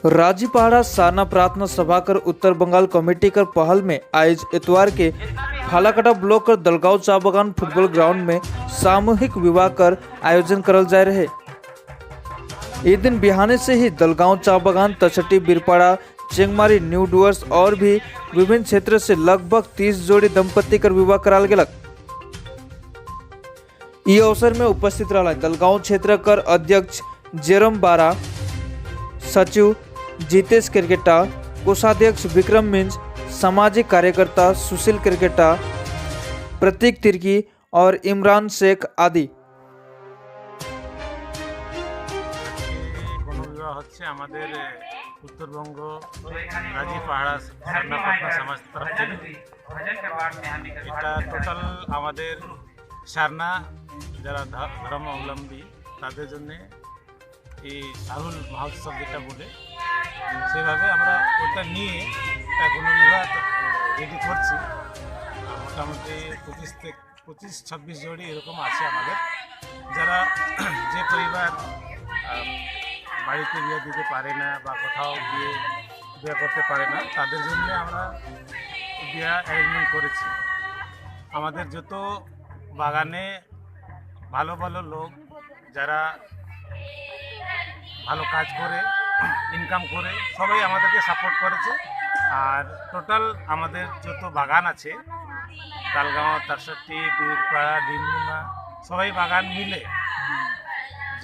राजीपहाड़ा सारना प्रार्थना सभाकर उत्तर बंगाल कमेटी कर पहल में आज इतवार के फालाकाटा ब्लॉक कर दलगांव चा बागान फुटबॉल ग्राउंड में सामूहिक विवाह कर आयोजन करल जा रहे। ये दिन बिहाने से ही दलगांव चा बागान तछटी बिरपाड़ा चेंगमारी न्यू डुअर्स और भी विभिन्न क्षेत्र से लगभग 30 जोड़ी दंपति कर विवाह कराल गेलक। ये अवसर में उपस्थित रहा दलगांव क्षेत्र कर अध्यक्ष जेरम बारा, सचिव जितेश क्रिकेटा, कोषाध्यक्ष विक्रम मिंज, सामाजिक कार्यकर्ता सुशील क्रिकेटा, प्रतीक तिर्की और इमरान शेख आदि। उत्तरबंग राजीपहाड़ा सारना प्रार्थना समाज तरफ टोटाल सारना जरा धर्म अवलम्बी ताদের জন্য এই সাহুল মহোৎসব যেটা বলে সেভাবে আমরা ওটা নিয়ে একটা গণবিবাহ রেডি করছি। মোটামুটি 25-26 জোড়ি এরকম আছে আমাদের, যারা যে পরিবার বাড়িতে বিয়ে দিতে পারে না বা কোথাও গিয়ে বিয়ে করতে পারে না তাদের জন্য আমরা বিয়ে অ্যারেঞ্জমেন্ট করেছি। আমাদের যত বাগানে ভালো ভালো লোক যারা ভালো কাজ করে ইনকাম করে সবাই আমাদেরকে সাপোর্ট করেছে। আর টোটাল আমাদের যত বাগান আছে তালগাঁও, তারসাটি, বীরপাড়া, ডিমডুমা সবাই বাগান মিলে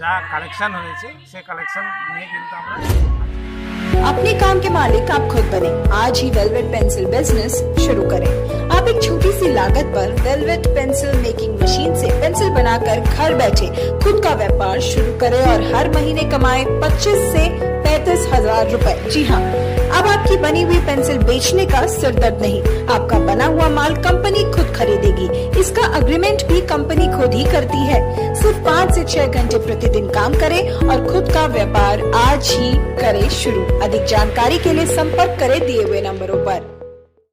যা কালেকশন হয়েছে সেই কালেকশন নিয়ে কিন্তু আমরা अपने काम के मालिक आप खुद बने। आज ही वेलवेट पेंसिल बिजनेस शुरू करें। आप एक छोटी सी लागत पर वेलवेट पेंसिल मेकिंग मशीन से पेंसिल बनाकर घर बैठे खुद का व्यापार शुरू करें और हर महीने कमाएं 25 से 35 हजार रुपए। जी हाँ, अब आपकी बनी हुई पेंसिल बेचने का सिरदर्द नहीं, आपका बना हुआ माल कंपनी खुद खरीदेगी। इसका अग्रीमेंट भी कंपनी खुद ही करती है। सिर्फ 5 से 6 घंटे प्रतिदिन काम करें और खुद का व्यापार आज ही करें शुरू। अधिक जानकारी के लिए संपर्क करें दिए हुए नंबरों पर।